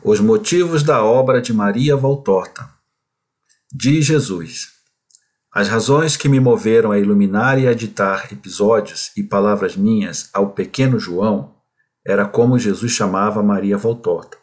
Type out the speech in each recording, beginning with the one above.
Os motivos da obra de Maria Valtorta. Diz Jesus: as razões que me moveram a iluminar e a ditar episódios e palavras minhas ao pequeno João era como Jesus chamava Maria Valtorta.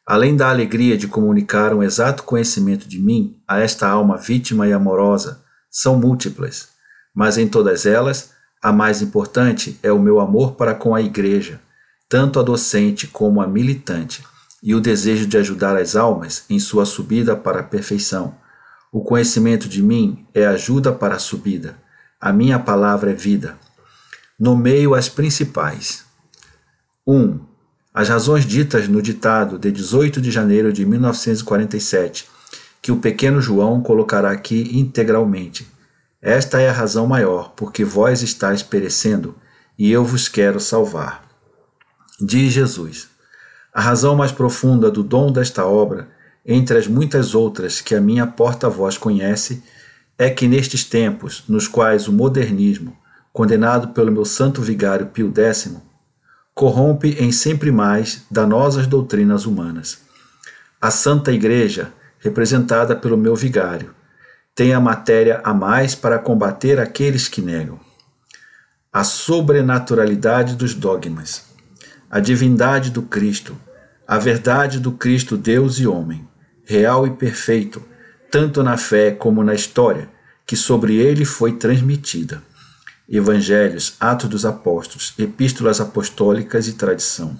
Além da alegria de comunicar um exato conhecimento de mim a esta alma vítima e amorosa, são múltiplas, mas em todas elas, a mais importante é o meu amor para com a Igreja, tanto a docente como a militante, e o desejo de ajudar as almas em sua subida para a perfeição. O conhecimento de mim é ajuda para a subida. A minha palavra é vida. Nomeio as principais. 1. As razões ditas no ditado de 18 de janeiro de 1947, que o pequeno João colocará aqui integralmente. Esta é a razão maior, porque vós estáis perecendo, e eu vos quero salvar. Diz Jesus: a razão mais profunda do dom desta obra, entre as muitas outras que a minha porta-voz conhece, é que nestes tempos, nos quais o modernismo, condenado pelo meu santo vigário Pio X, corrompe em sempre mais danosas doutrinas humanas, a Santa Igreja, representada pelo meu vigário, tem a matéria a mais para combater aqueles que negam. A sobrenaturalidade dos dogmas, a divindade do Cristo, a verdade do Cristo Deus e homem, real e perfeito, tanto na fé como na história, que sobre ele foi transmitida. Evangelhos, Atos dos Apóstolos, Epístolas Apostólicas e tradição.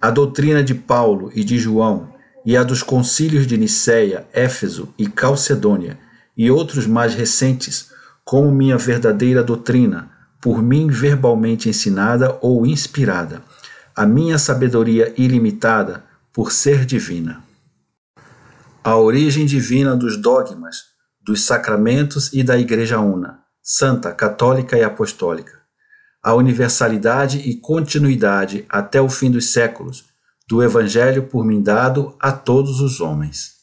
A doutrina de Paulo e de João e a dos concílios de Niceia, Éfeso e Calcedônia e outros mais recentes, como minha verdadeira doutrina, por mim verbalmente ensinada ou inspirada, a minha sabedoria ilimitada por ser divina. A origem divina dos dogmas, dos sacramentos e da Igreja Una, Santa, Católica e Apostólica. A universalidade e continuidade até o fim dos séculos do Evangelho por mim dado a todos os homens.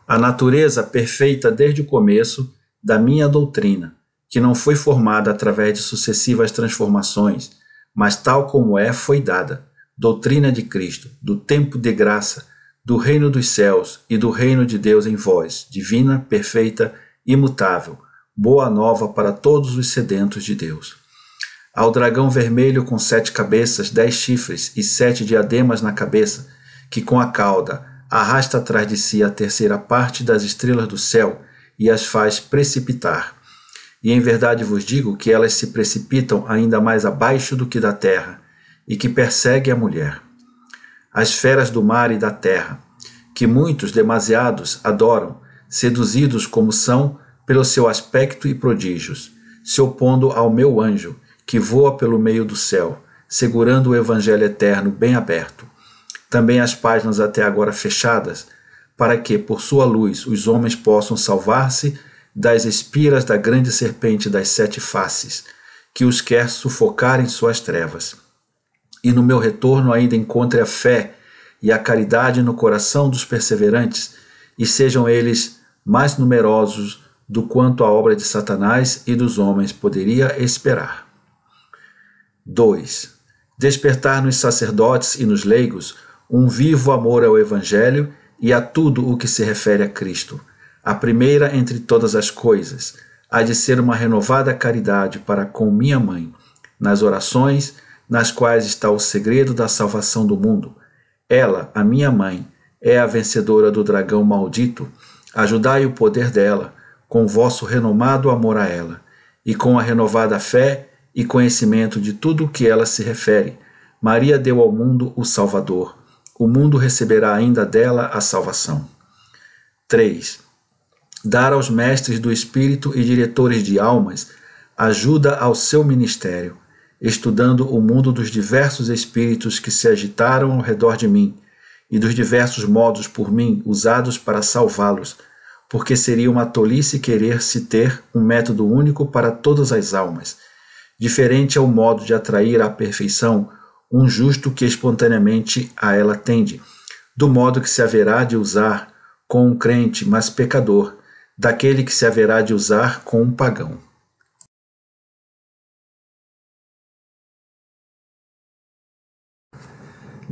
A natureza perfeita desde o começo da minha doutrina, que não foi formada através de sucessivas transformações, mas tal como é, foi dada, doutrina de Cristo, do tempo de graça, do reino dos céus e do reino de Deus em vós, divina, perfeita, imutável, boa nova para todos os sedentos de Deus. Ao dragão vermelho com 7 cabeças, 10 chifres e 7 diademas na cabeça, que com a cauda arrasta atrás de si a terceira parte das estrelas do céu e as faz precipitar. E em verdade vos digo que elas se precipitam ainda mais abaixo do que da terra, e que persegue a mulher. As feras do mar e da terra, que muitos demasiados adoram, seduzidos como são pelo seu aspecto e prodígios, se opondo ao meu anjo, que voa pelo meio do céu, segurando o evangelho eterno bem aberto. Também as páginas até agora fechadas, para que, por sua luz, os homens possam salvar-se das espiras da grande serpente das 7 faces, que os quer sufocar em suas trevas. E no meu retorno ainda encontre a fé e a caridade no coração dos perseverantes, e sejam eles mais numerosos do quanto a obra de Satanás e dos homens poderia esperar. 2. Despertar nos sacerdotes e nos leigos um vivo amor ao Evangelho e a tudo o que se refere a Cristo. A primeira entre todas as coisas há de ser uma renovada caridade para com minha mãe, nas orações, nas quais está o segredo da salvação do mundo. Ela, a minha mãe, é a vencedora do dragão maldito. Ajudai o poder dela, com vosso renomado amor a ela, e com a renovada fé e conhecimento de tudo o que ela se refere. Maria deu ao mundo o Salvador. O mundo receberá ainda dela a salvação. 3. Dar aos mestres do Espírito e diretores de almas ajuda ao seu ministério, estudando o mundo dos diversos espíritos que se agitaram ao redor de mim e dos diversos modos por mim usados para salvá-los, porque seria uma tolice querer-se ter um método único para todas as almas. Diferente é o modo de atrair à perfeição um justo que espontaneamente a ela tende, do modo que se haverá de usar com um crente, mas pecador, daquele que se haverá de usar com um pagão.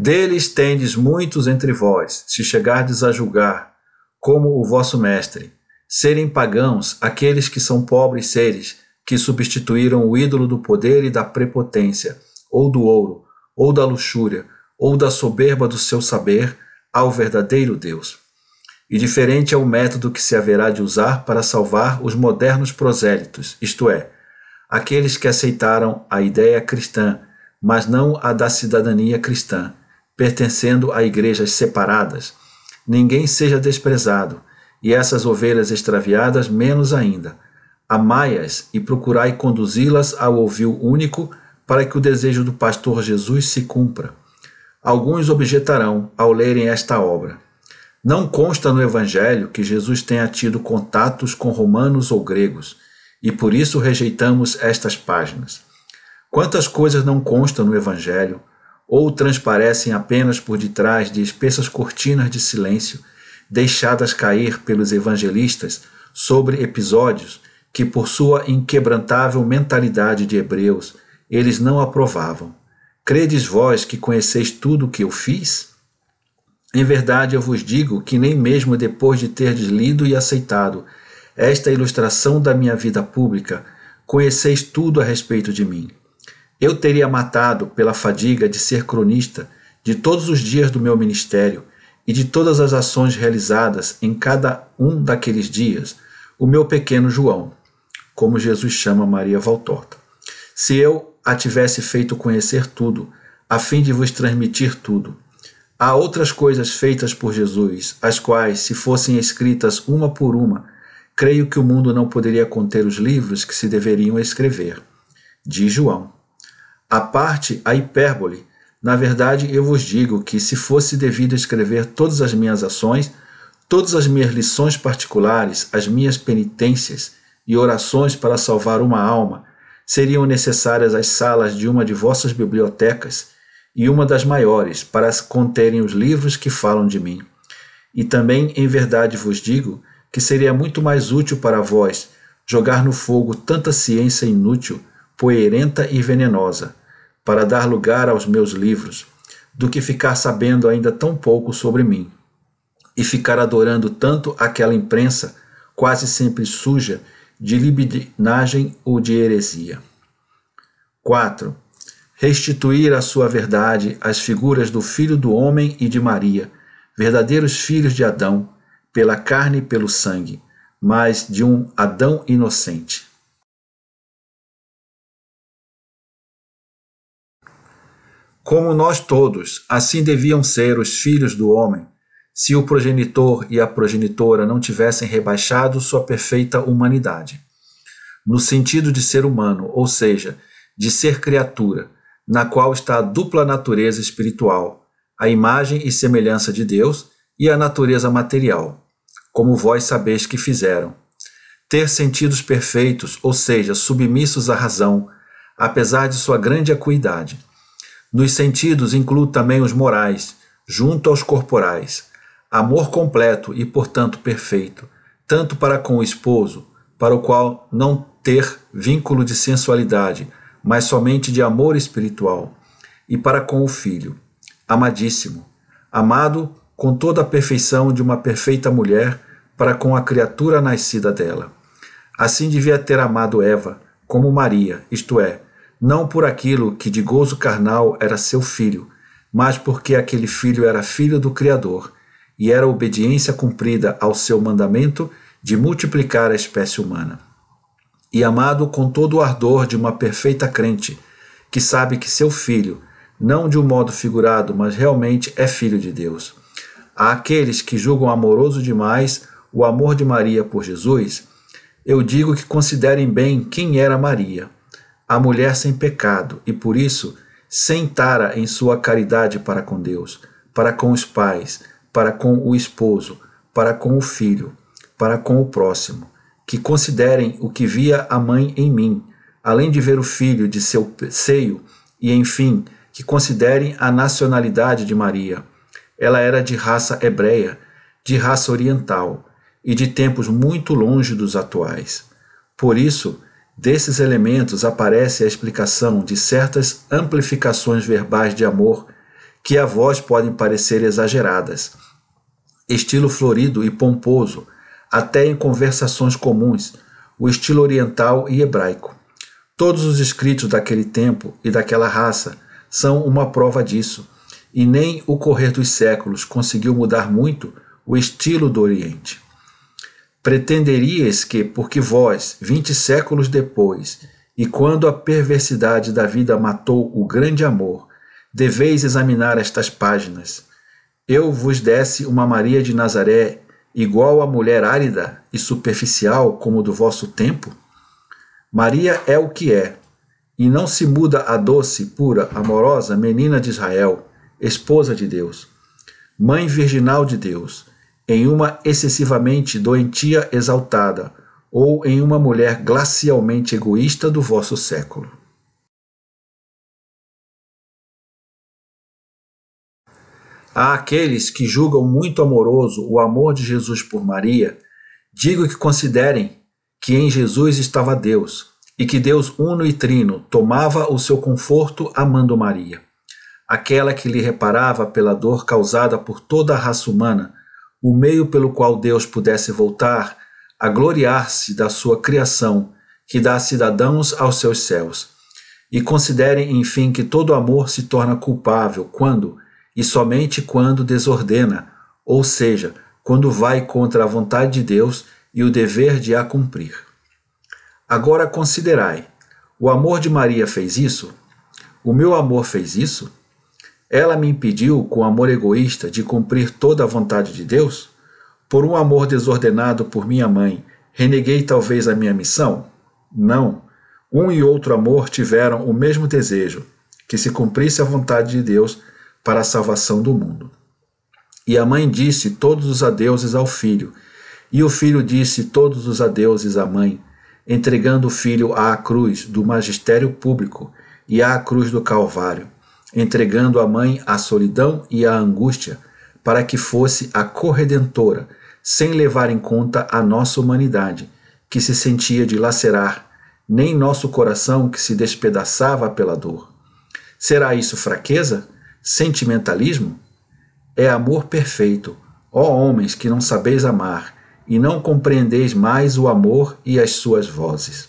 Deles tendes muitos entre vós, se chegardes a julgar, como o vosso mestre, serem pagãos aqueles que são pobres seres, que substituíram o ídolo do poder e da prepotência, ou do ouro, ou da luxúria, ou da soberba do seu saber, ao verdadeiro Deus. E diferente é o método que se haverá de usar para salvar os modernos prosélitos, isto é, aqueles que aceitaram a ideia cristã, mas não a da cidadania cristã, pertencendo a igrejas separadas. Ninguém seja desprezado, e essas ovelhas extraviadas menos ainda. Amai-as e procurai conduzi-las ao ovil único, para que o desejo do pastor Jesus se cumpra. Alguns objetarão ao lerem esta obra: não consta no Evangelho que Jesus tenha tido contatos com romanos ou gregos, e por isso rejeitamos estas páginas. Quantas coisas não constam no Evangelho, ou transparecem apenas por detrás de espessas cortinas de silêncio, deixadas cair pelos evangelistas sobre episódios que, por sua inquebrantável mentalidade de hebreus, eles não aprovavam. Credes vós que conheceis tudo o que eu fiz? Em verdade eu vos digo que nem mesmo depois de terdes lido e aceitado esta ilustração da minha vida pública, conheceis tudo a respeito de mim. Eu teria matado pela fadiga de ser cronista de todos os dias do meu ministério e de todas as ações realizadas em cada um daqueles dias, o meu pequeno João, como Jesus chama Maria Valtorta, se eu a tivesse feito conhecer tudo, a fim de vos transmitir tudo. Há outras coisas feitas por Jesus, as quais, se fossem escritas uma por uma, creio que o mundo não poderia conter os livros que se deveriam escrever. Diz João. À parte a hipérbole, na verdade eu vos digo que, se fosse devido escrever todas as minhas ações, todas as minhas lições particulares, as minhas penitências e orações para salvar uma alma, seriam necessárias as salas de uma de vossas bibliotecas e uma das maiores para conterem os livros que falam de mim. E também em verdade vos digo que seria muito mais útil para vós jogar no fogo tanta ciência inútil, poeirenta e venenosa, para dar lugar aos meus livros, do que ficar sabendo ainda tão pouco sobre mim, e ficar adorando tanto aquela imprensa, quase sempre suja, de libidinagem ou de heresia. 4. Restituir à sua verdade as figuras do Filho do Homem e de Maria, verdadeiros filhos de Adão, pela carne e pelo sangue, mas de um Adão inocente. Como nós todos, assim deviam ser os filhos do homem, se o progenitor e a progenitora não tivessem rebaixado sua perfeita humanidade, no sentido de ser humano, ou seja, de ser criatura, na qual está a dupla natureza espiritual, a imagem e semelhança de Deus e a natureza material, como vós sabeis que fizeram. Ter sentidos perfeitos, ou seja, submissos à razão, apesar de sua grande acuidade. Nos sentidos incluo também os morais, junto aos corporais. Amor completo e, portanto, perfeito, tanto para com o esposo, para o qual não ter vínculo de sensualidade, mas somente de amor espiritual, e para com o filho, amadíssimo, amado com toda a perfeição de uma perfeita mulher para com a criatura nascida dela. Assim devia ter amado Eva, como Maria, isto é, não por aquilo que de gozo carnal era seu filho, mas porque aquele filho era filho do Criador, e era obediência cumprida ao seu mandamento de multiplicar a espécie humana. E amado com todo o ardor de uma perfeita crente, que sabe que seu filho, não de um modo figurado, mas realmente é filho de Deus. A aqueles que julgam amoroso demais o amor de Maria por Jesus, eu digo que considerem bem quem era Maria, a mulher sem pecado, e por isso, sem tara em sua caridade para com Deus, para com os pais, para com o esposo, para com o filho, para com o próximo, que considerem o que via a mãe em mim, além de ver o filho de seu seio, e enfim, que considerem a nacionalidade de Maria. Ela era de raça hebreia, de raça oriental, e de tempos muito longe dos atuais. Por isso, desses elementos aparece a explicação de certas amplificações verbais de amor que a vós podem parecer exageradas. Estilo florido e pomposo, até em conversações comuns, o estilo oriental e hebraico. Todos os escritos daquele tempo e daquela raça são uma prova disso, e nem o correr dos séculos conseguiu mudar muito o estilo do Oriente. Pretenderias que, porque vós, 20 séculos depois, e quando a perversidade da vida matou o grande amor, deveis examinar estas páginas, eu vos desse uma Maria de Nazaré igual a mulher árida e superficial como do vosso tempo? Maria é o que é, e não se muda a doce, pura, amorosa menina de Israel, esposa de Deus, mãe virginal de Deus, em uma excessivamente doentia exaltada, ou em uma mulher glacialmente egoísta do vosso século. A aqueles que julgam muito amoroso o amor de Jesus por Maria, digo que considerem que em Jesus estava Deus, e que Deus uno e trino tomava o seu conforto amando Maria, aquela que lhe reparava pela dor causada por toda a raça humana, o meio pelo qual Deus pudesse voltar a gloriar-se da sua criação, que dá cidadãos aos seus céus. E considerem, enfim, que todo amor se torna culpável quando, e somente quando, desordena, ou seja, quando vai contra a vontade de Deus e o dever de a cumprir. Agora considerai, o amor de Maria fez isso? O meu amor fez isso? Ela me impediu, com amor egoísta, de cumprir toda a vontade de Deus? Por um amor desordenado por minha mãe, reneguei talvez a minha missão? Não. Um e outro amor tiveram o mesmo desejo, que se cumprisse a vontade de Deus para a salvação do mundo. E a mãe disse todos os adeuses ao filho, e o filho disse todos os adeuses à mãe, entregando o filho à cruz do magistério público e à cruz do Calvário, entregando a mãe à solidão e à angústia, para que fosse a corredentora, sem levar em conta a nossa humanidade, que se sentia dilacerar, nem nosso coração que se despedaçava pela dor. Será isso fraqueza? Sentimentalismo? É amor perfeito, ó homens que não sabeis amar, e não compreendeis mais o amor e as suas vozes.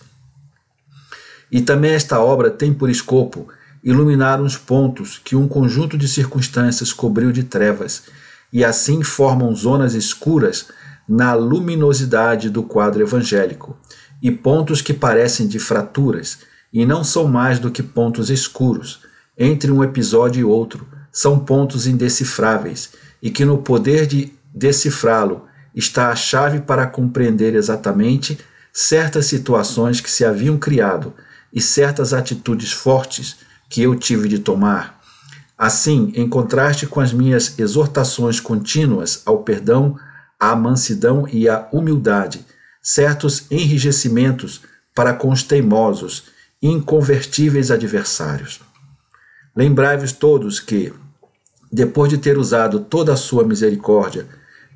E também esta obra tem por escopo iluminar uns pontos que um conjunto de circunstâncias cobriu de trevas, e assim formam zonas escuras na luminosidade do quadro evangélico, e pontos que parecem de fraturas, e não são mais do que pontos escuros. Entre um episódio e outro, são pontos indecifráveis, e que no poder de decifrá-lo está a chave para compreender exatamente certas situações que se haviam criado e certas atitudes fortes que eu tive de tomar. Assim, em contraste com as minhas exortações contínuas ao perdão, à mansidão e à humildade, certos enrijecimentos para com os teimosos, inconvertíveis adversários. Lembrai-vos todos que, depois de ter usado toda a sua misericórdia,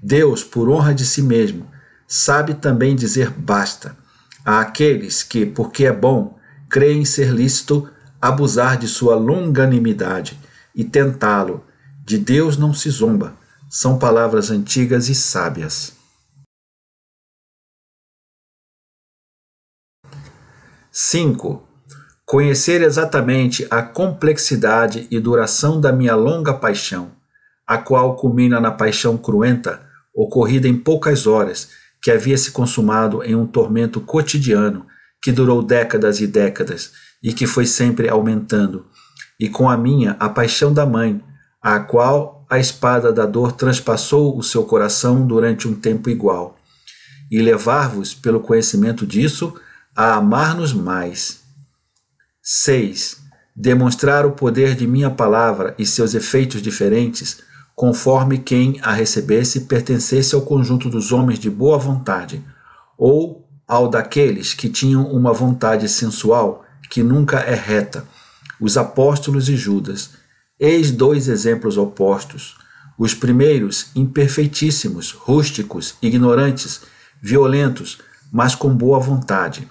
Deus, por honra de si mesmo, sabe também dizer basta àqueles que, porque é bom, creem ser lícito abusar de sua longanimidade e tentá-lo. De Deus não se zomba. São palavras antigas e sábias. 5. Conhecer exatamente a complexidade e duração da minha longa paixão, a qual culmina na paixão cruenta, ocorrida em poucas horas, que havia se consumado em um tormento cotidiano, que durou décadas e décadas, e que foi sempre aumentando, e com a minha, a paixão da mãe, a qual a espada da dor transpassou o seu coração durante um tempo igual, e levar-vos, pelo conhecimento disso, a amar-nos mais. 6. Demonstrar o poder de minha palavra e seus efeitos diferentes, conforme quem a recebesse pertencesse ao conjunto dos homens de boa vontade, ou ao daqueles que tinham uma vontade sensual, que nunca é reta, os apóstolos e Judas. Eis dois exemplos opostos. Os primeiros, imperfeitíssimos, rústicos, ignorantes, violentos, mas com boa vontade.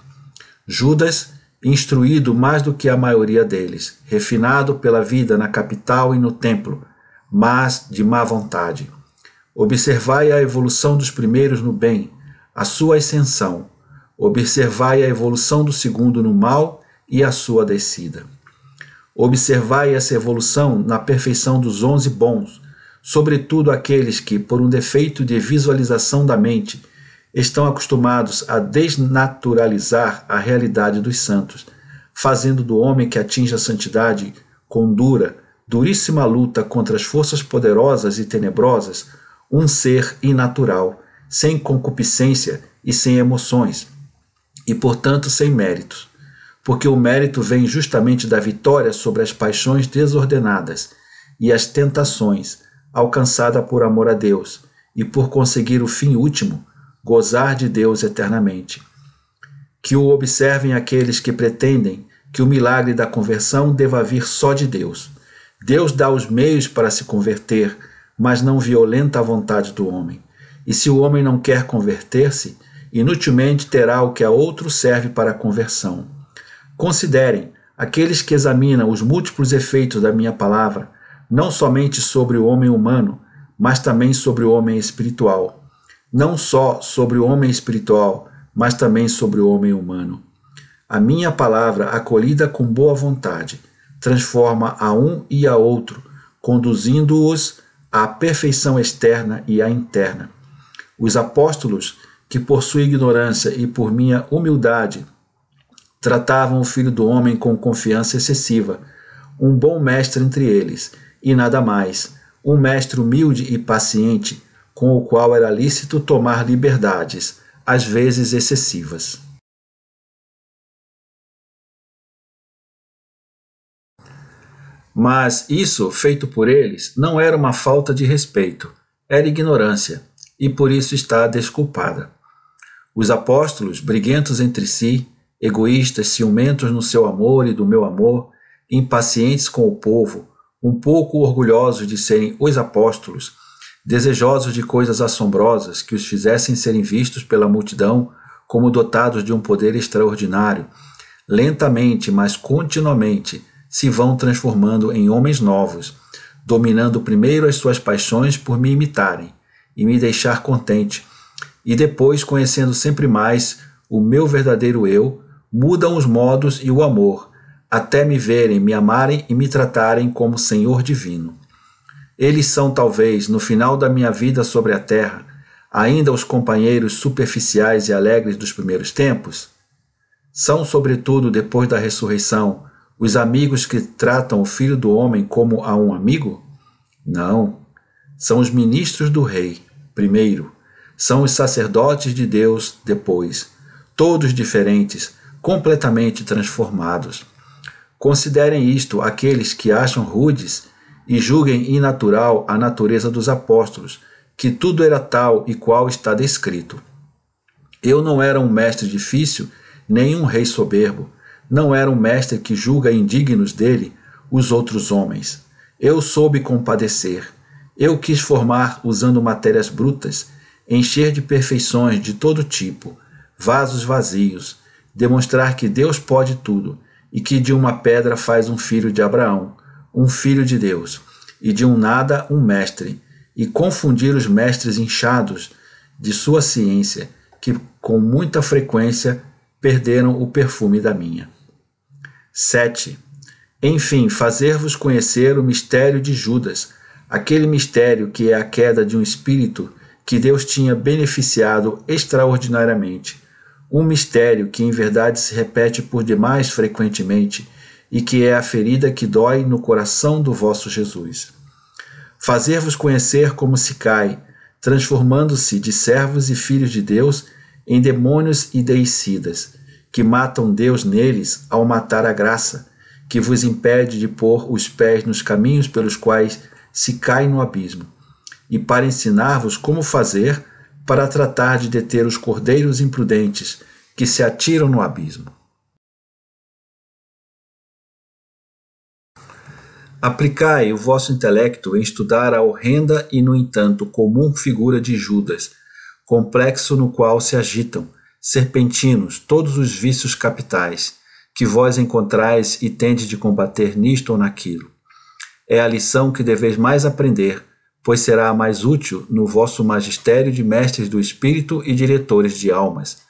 Judas, instruído mais do que a maioria deles, refinado pela vida na capital e no templo, mas de má vontade. Observai a evolução dos primeiros no bem, a sua ascensão. Observai a evolução do segundo no mal e a sua descida. Observai essa evolução na perfeição dos 11 bons, sobretudo aqueles que, por um defeito de visualização da mente, estão acostumados a desnaturalizar a realidade dos santos, fazendo do homem que atinge a santidade com duríssima luta contra as forças poderosas e tenebrosas, um ser inatural, sem concupiscência e sem emoções, e portanto sem méritos, porque o mérito vem justamente da vitória sobre as paixões desordenadas e as tentações, alcançada por amor a Deus, e por conseguir o fim último, gozar de Deus eternamente. Que o observem aqueles que pretendem que o milagre da conversão deva vir só de Deus. Deus dá os meios para se converter, mas não violenta a vontade do homem. E se o homem não quer converter-se, inutilmente terá o que a outro serve para a conversão. Considerem aqueles que examinam os múltiplos efeitos da minha palavra, não somente sobre o homem humano, mas também sobre o homem espiritual. Não só sobre o homem espiritual, mas também sobre o homem humano. A minha palavra, acolhida com boa vontade, transforma a um e a outro, conduzindo-os à perfeição externa e à interna. Os apóstolos, que por sua ignorância e por minha humildade, tratavam o Filho do Homem com confiança excessiva, um bom mestre entre eles, e nada mais, um mestre humilde e paciente, com o qual era lícito tomar liberdades, às vezes excessivas. Mas isso, feito por eles, não era uma falta de respeito, era ignorância, e por isso está desculpada. Os apóstolos, briguentos entre si, egoístas, ciumentos no seu amor e do meu amor, impacientes com o povo, um pouco orgulhosos de serem os apóstolos, desejosos de coisas assombrosas que os fizessem serem vistos pela multidão como dotados de um poder extraordinário, lentamente, mas continuamente, se vão transformando em homens novos, dominando primeiro as suas paixões por me imitarem e me deixar contente, e depois, conhecendo sempre mais o meu verdadeiro eu, mudam os modos e o amor, até me verem, me amarem e me tratarem como Senhor divino. Eles são, talvez, no final da minha vida sobre a terra, ainda os companheiros superficiais e alegres dos primeiros tempos? São, sobretudo, depois da ressurreição, os amigos que tratam o Filho do Homem como a um amigo? Não. São os ministros do Rei, primeiro. São os sacerdotes de Deus, depois. Todos diferentes, completamente transformados. Considerem isto aqueles que acham rudes e julguem inatural a natureza dos apóstolos, que tudo era tal e qual está descrito. Eu não era um mestre difícil, nem um rei soberbo. Não era um mestre que julga indignos dele os outros homens. Eu soube compadecer. Eu quis formar usando matérias brutas, encher de perfeições de todo tipo, vasos vazios, demonstrar que Deus pode tudo e que de uma pedra faz um filho de Abraão, um filho de Deus, e de um nada um mestre, e confundir os mestres inchados de sua ciência, que com muita frequência perderam o perfume da minha. 7. Enfim, fazer-vos conhecer o mistério de Judas, aquele mistério que é a queda de um espírito que Deus tinha beneficiado extraordinariamente, um mistério que em verdade se repete por demais frequentemente e que é a ferida que dói no coração do vosso Jesus. Fazer-vos conhecer como se cai, transformando-se de servos e filhos de Deus em demônios e deicidas, que matam Deus neles ao matar a graça, que vos impede de pôr os pés nos caminhos pelos quais se cai no abismo, e para ensinar-vos como fazer para tratar de deter os cordeiros imprudentes que se atiram no abismo. Aplicai o vosso intelecto em estudar a horrenda e, no entanto, comum figura de Judas, complexo no qual se agitam, serpentinos, todos os vícios capitais, que vós encontrais e tendes de combater nisto ou naquilo. é a lição que deveis mais aprender, pois será a mais útil no vosso magistério de mestres do espírito e diretores de almas.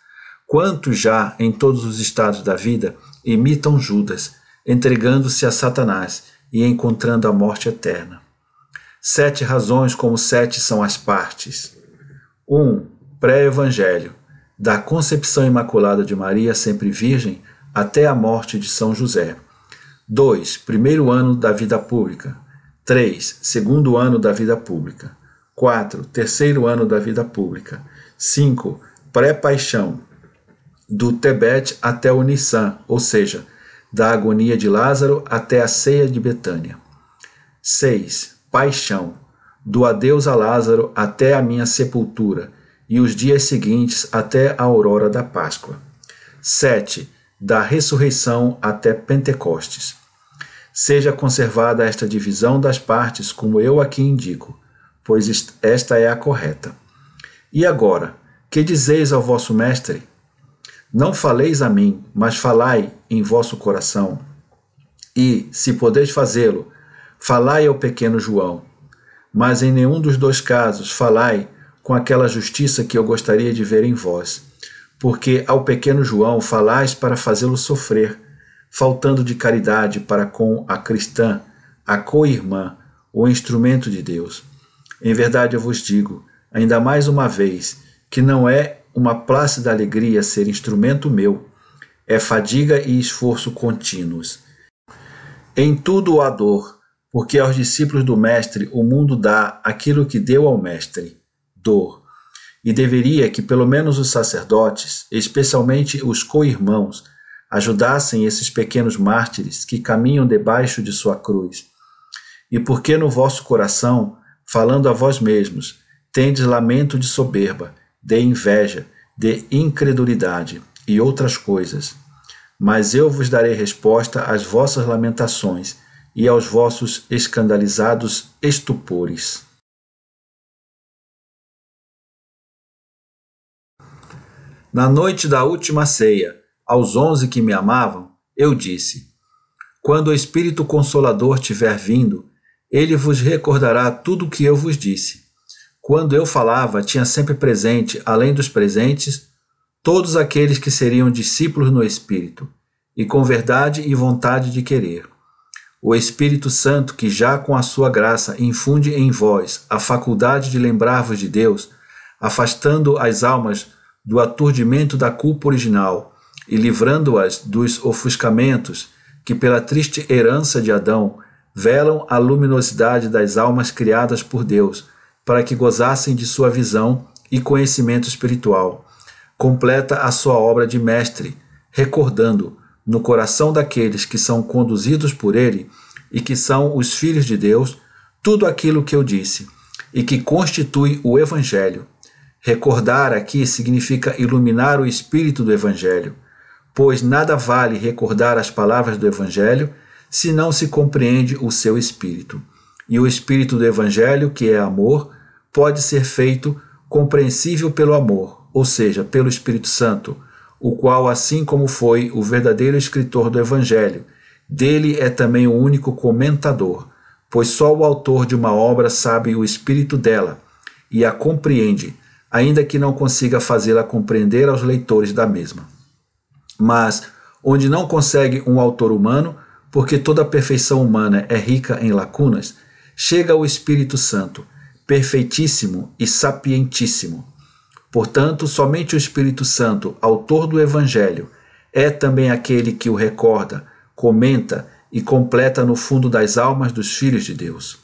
Quantos já, em todos os estados da vida, imitam Judas, entregando-se a Satanás e encontrando a morte eterna? 7 razões como 7 são as partes. 1. Pré-evangelho. Da concepção imaculada de Maria, sempre virgem, até a morte de São José. 2. Primeiro ano da vida pública. 3. Segundo ano da vida pública. 4. Terceiro ano da vida pública. 5. Pré-paixão. Do Tebete até o Nissan, ou seja, da agonia de Lázaro até a ceia de Betânia. 6. Paixão. Do adeus a Lázaro até a minha sepultura, e os dias seguintes até a aurora da Páscoa. 7. Da ressurreição até Pentecostes. Seja conservada esta divisão das partes como eu aqui indico, pois esta é a correta. E agora, que dizeis ao vosso mestre? Não faleis a mim, mas falai em vosso coração. E, se podeis fazê-lo, falai ao pequeno João. Mas em nenhum dos 2 casos falai com aquela justiça que eu gostaria de ver em vós, porque ao pequeno João falais para fazê-lo sofrer, faltando de caridade para com a cristã, a co-irmã, o instrumento de Deus. Em verdade eu vos digo, ainda mais uma vez, que não é uma plácida alegria ser instrumento meu, é fadiga e esforço contínuos. Em tudo há dor, porque aos discípulos do Mestre o mundo dá aquilo que deu ao Mestre, dor. E deveria que pelo menos os sacerdotes, especialmente os co-irmãos, ajudassem esses pequenos mártires que caminham debaixo de sua cruz. E porque no vosso coração, falando a vós mesmos, tendes lamento de soberba, de inveja, de incredulidade e outras coisas. Mas eu vos darei resposta às vossas lamentações e aos vossos escandalizados estupores. Na noite da última ceia, aos 11 que me amavam, eu disse: quando o Espírito Consolador tiver vindo, ele vos recordará tudo o que eu vos disse. Quando eu falava, tinha sempre presente, além dos presentes, todos aqueles que seriam discípulos no Espírito, e com verdade e vontade de querer. O Espírito Santo, que já com a sua graça infunde em vós a faculdade de lembrar-vos de Deus, afastando as almas do aturdimento da culpa original e livrando-as dos ofuscamentos que pela triste herança de Adão velam a luminosidade das almas criadas por Deus, para que gozassem de sua visão e conhecimento espiritual. Completa a sua obra de mestre, recordando, no coração daqueles que são conduzidos por ele e que são os filhos de Deus, tudo aquilo que eu disse, e que constitui o Evangelho. Recordar aqui significa iluminar o espírito do Evangelho, pois nada vale recordar as palavras do Evangelho se não se compreende o seu espírito. E o espírito do Evangelho, que é amor, pode ser feito compreensível pelo amor, ou seja, pelo Espírito Santo, o qual, assim como foi o verdadeiro escritor do Evangelho, dele é também o único comentador, pois só o autor de uma obra sabe o espírito dela e a compreende, ainda que não consiga fazê-la compreender aos leitores da mesma. Mas, onde não consegue um autor humano, porque toda a perfeição humana é rica em lacunas, chega o Espírito Santo, perfeitíssimo e sapientíssimo. Portanto, somente o Espírito Santo, autor do Evangelho, é também aquele que o recorda, comenta e completa no fundo das almas dos filhos de Deus.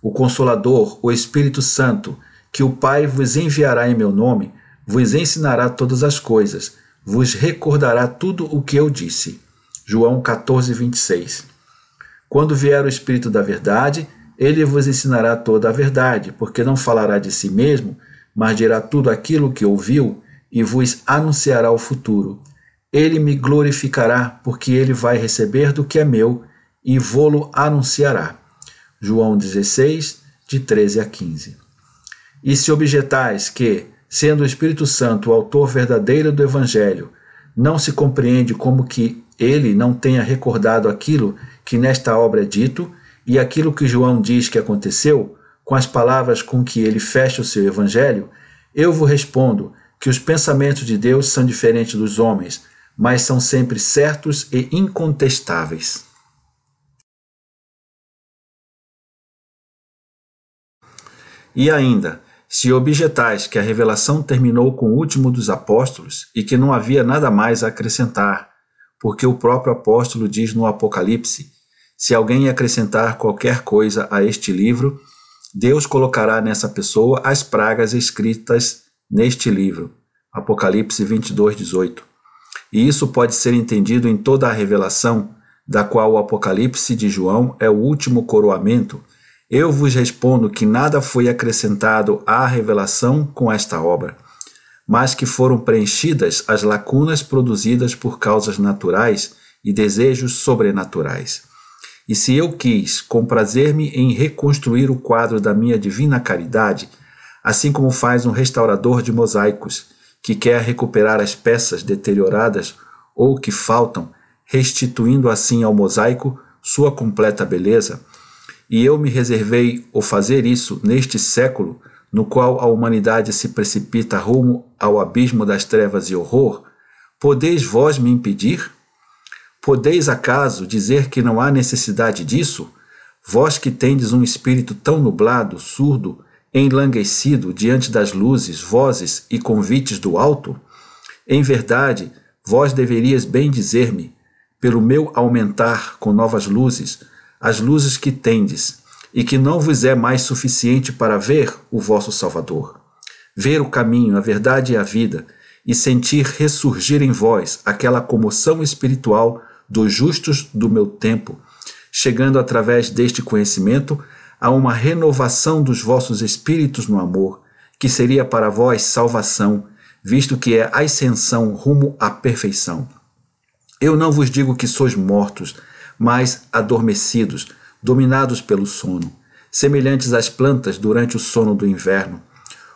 O Consolador, o Espírito Santo, que o Pai vos enviará em meu nome, vos ensinará todas as coisas, vos recordará tudo o que eu disse. João 14, 26. Quando vier o Espírito da verdade, ele vos ensinará toda a verdade, porque não falará de si mesmo, mas dirá tudo aquilo que ouviu e vos anunciará o futuro. Ele me glorificará, porque ele vai receber do que é meu e vô-lo anunciará. João 16, de 13 a 15. E se objetais que, sendo o Espírito Santo o autor verdadeiro do Evangelho, não se compreende como que ele não tenha recordado aquilo que nesta obra é dito, e aquilo que João diz que aconteceu, com as palavras com que ele fecha o seu evangelho, eu vos respondo que os pensamentos de Deus são diferentes dos homens, mas são sempre certos e incontestáveis. E ainda, se objetais que a revelação terminou com o último dos apóstolos e que não havia nada mais a acrescentar, porque o próprio apóstolo diz no Apocalipse: se alguém acrescentar qualquer coisa a este livro, Deus colocará nessa pessoa as pragas escritas neste livro. Apocalipse 22:18. E isso pode ser entendido em toda a revelação, da qual o Apocalipse de João é o último coroamento. Eu vos respondo que nada foi acrescentado à revelação com esta obra, mas que foram preenchidas as lacunas produzidas por causas naturais e desejos sobrenaturais. E se eu quis comprazer-me em reconstruir o quadro da minha divina caridade, assim como faz um restaurador de mosaicos, que quer recuperar as peças deterioradas ou que faltam, restituindo assim ao mosaico sua completa beleza, e eu me reservei o fazer isso neste século, no qual a humanidade se precipita rumo ao abismo das trevas e horror, podeis vós me impedir? Podeis acaso dizer que não há necessidade disso? Vós que tendes um espírito tão nublado, surdo, enlanguecido diante das luzes, vozes e convites do alto? Em verdade, vós deverias bem dizer-me, pelo meu aumentar com novas luzes, as luzes que tendes, e que não vos é mais suficiente para ver o vosso Salvador, ver o caminho, a verdade e a vida, e sentir ressurgir em vós aquela comoção espiritual dos justos do meu tempo, chegando através deste conhecimento a uma renovação dos vossos espíritos no amor, que seria para vós salvação, visto que é ascensão rumo à perfeição. Eu não vos digo que sois mortos, mas adormecidos, dominados pelo sono, semelhantes às plantas durante o sono do inverno.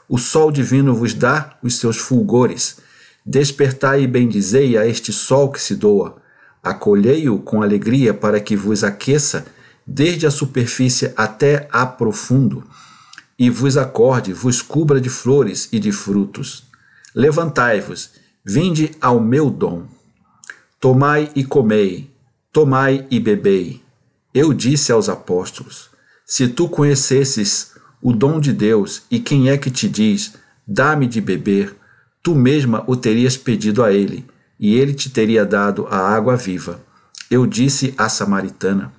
O sol divino vos dá os seus fulgores. Despertai e bendizei a este sol que se doa. Acolhei-o com alegria para que vos aqueça desde a superfície até a profundo, e vos acorde, vos cubra de flores e de frutos. Levantai-vos, vinde ao meu dom. Tomai e comei, tomai e bebei. Eu disse aos apóstolos: se tu conhecesses o dom de Deus e quem é que te diz, dá-me de beber, tu mesma o terias pedido a ele, e ele te teria dado a água viva. Eu disse à samaritana.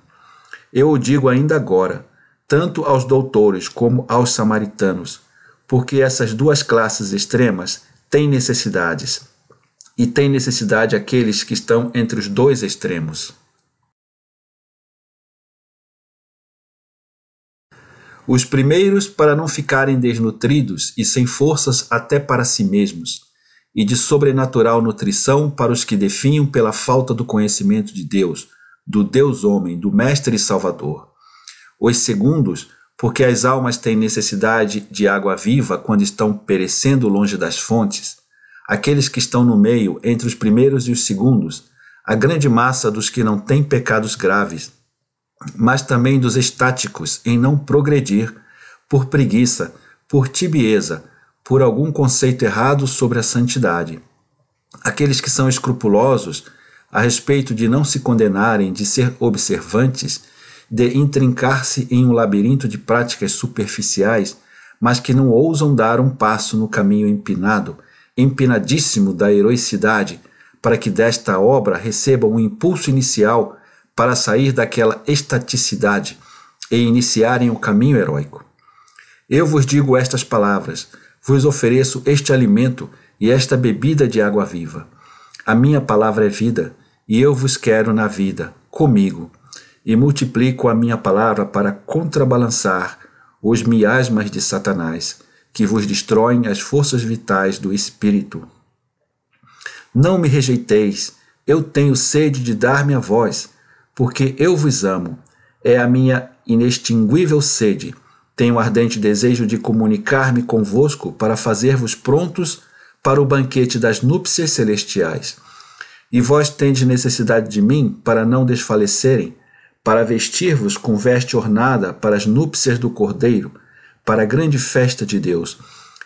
Eu o digo ainda agora, tanto aos doutores como aos samaritanos, porque essas duas classes extremas têm necessidades, e têm necessidade aqueles que estão entre os dois extremos. Os primeiros para não ficarem desnutridos e sem forças até para si mesmos, e de sobrenatural nutrição para os que definham pela falta do conhecimento de Deus, do Deus-homem, do Mestre e Salvador. Os segundos, porque as almas têm necessidade de água viva quando estão perecendo longe das fontes. Aqueles que estão no meio, entre os primeiros e os segundos, a grande massa dos que não têm pecados graves, mas também dos estáticos em não progredir, por preguiça, por tibieza, por algum conceito errado sobre a santidade. Aqueles que são escrupulosos a respeito de não se condenarem, de ser observantes, de intrincar-se em um labirinto de práticas superficiais, mas que não ousam dar um passo no caminho empinado, empinadíssimo da heroicidade, para que desta obra recebam um impulso inicial para sair daquela estaticidade e iniciarem o caminho heróico. Eu vos digo estas palavras, vos ofereço este alimento e esta bebida de água viva. A minha palavra é vida, e eu vos quero na vida, comigo, e multiplico a minha palavra para contrabalançar os miasmas de Satanás, que vos destroem as forças vitais do Espírito. Não me rejeiteis, eu tenho sede de dar-me a vós, porque eu vos amo, é a minha inextinguível sede. Tenho ardente desejo de comunicar-me convosco para fazer-vos prontos para o banquete das núpcias celestiais. E vós tendes necessidade de mim para não desfalecerem, para vestir-vos com veste ornada para as núpcias do Cordeiro, para a grande festa de Deus,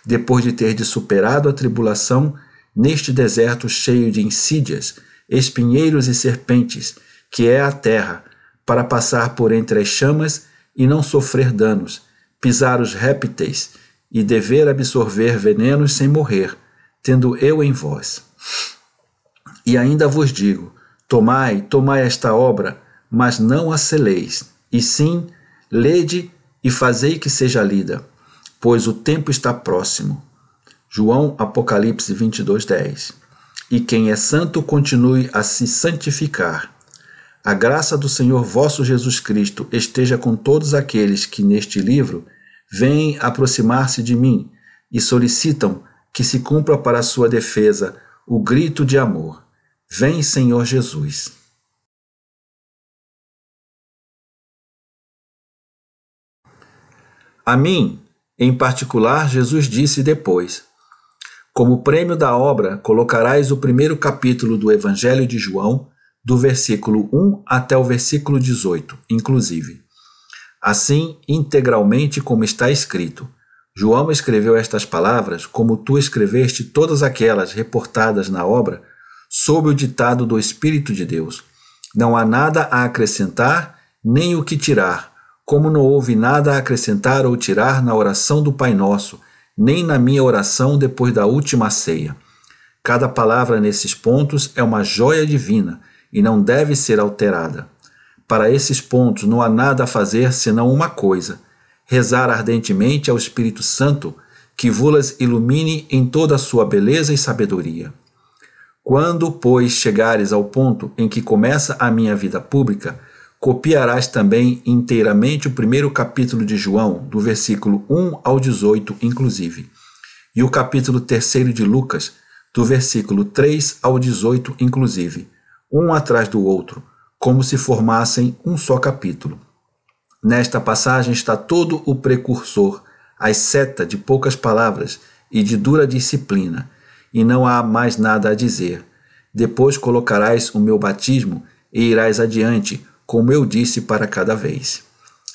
depois de terdes superado a tribulação neste deserto cheio de insídias, espinheiros e serpentes, que é a terra, para passar por entre as chamas e não sofrer danos, pisar os répteis e dever absorver venenos sem morrer, tendo eu em vós. E ainda vos digo, tomai esta obra, mas não a seleis, e sim, lede e fazei que seja lida, pois o tempo está próximo. João Apocalipse 22:10. E quem é santo continue a se santificar. A graça do Senhor vosso Jesus Cristo esteja com todos aqueles que neste livro vêm aproximar-se de mim e solicitam que se cumpra para a sua defesa o grito de amor. Vem, Senhor Jesus. A mim, em particular, Jesus disse depois: como prêmio da obra, colocarás o primeiro capítulo do Evangelho de João, do versículo 1 até o versículo 18, inclusive. Assim, integralmente como está escrito. João escreveu estas palavras como tu escreveste todas aquelas reportadas na obra, sob o ditado do Espírito de Deus. Não há nada a acrescentar, nem o que tirar, como não houve nada a acrescentar ou tirar na oração do Pai Nosso, nem na minha oração depois da última ceia. Cada palavra nesses pontos é uma joia divina e não deve ser alterada. Para esses pontos não há nada a fazer senão uma coisa: rezar ardentemente ao Espírito Santo, que vos ilumine em toda a sua beleza e sabedoria. Quando, pois, chegares ao ponto em que começa a minha vida pública, copiarás também inteiramente o primeiro capítulo de João, do versículo 1 ao 18, inclusive, e o capítulo 3 de Lucas, do versículo 3 ao 18, inclusive, um atrás do outro, como se formassem um só capítulo. Nesta passagem está todo o precursor, asceta de poucas palavras e de dura disciplina, e não há mais nada a dizer. Depois colocarás o meu batismo e irás adiante, como eu disse para cada vez.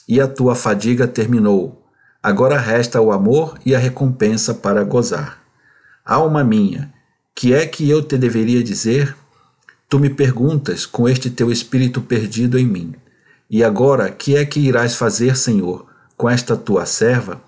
E a tua fadiga terminou. Agora resta o amor e a recompensa para gozar. Alma minha, que é que eu te deveria dizer? Tu me perguntas com este teu espírito perdido em mim. E agora, que é que irás fazer, Senhor, com esta tua serva?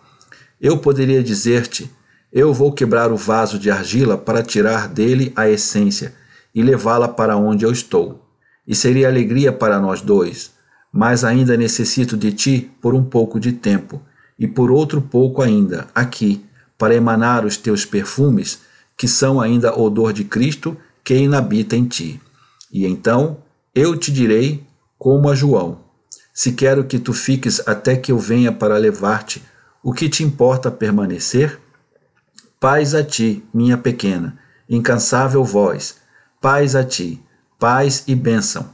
Eu poderia dizer-te: eu vou quebrar o vaso de argila para tirar dele a essência e levá-la para onde eu estou. E seria alegria para nós dois, mas ainda necessito de ti por um pouco de tempo, e por outro pouco ainda, aqui, para emanar os teus perfumes, que são ainda odor de Cristo que inabita em ti. E então eu te direi, como a João: se quero que tu fiques até que eu venha para levar-te, o que te importa permanecer? Paz a ti, minha pequena, incansável voz, paz a ti, paz e bênção.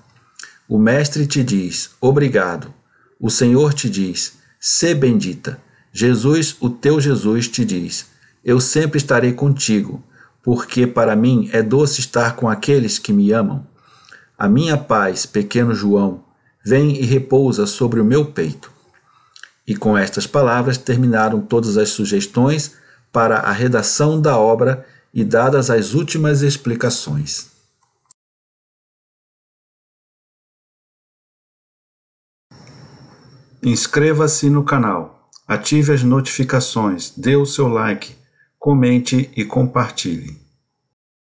O Mestre te diz: obrigado. O Senhor te diz: sê bendita. Jesus, o teu Jesus, te diz: eu sempre estarei contigo, porque para mim é doce estar com aqueles que me amam. A minha paz, pequeno João, vem e repousa sobre o meu peito. E com estas palavras terminaram todas as sugestões para a redação da obra e dadas as últimas explicações. Inscreva-se no canal, ative as notificações, dê o seu like, comente e compartilhe.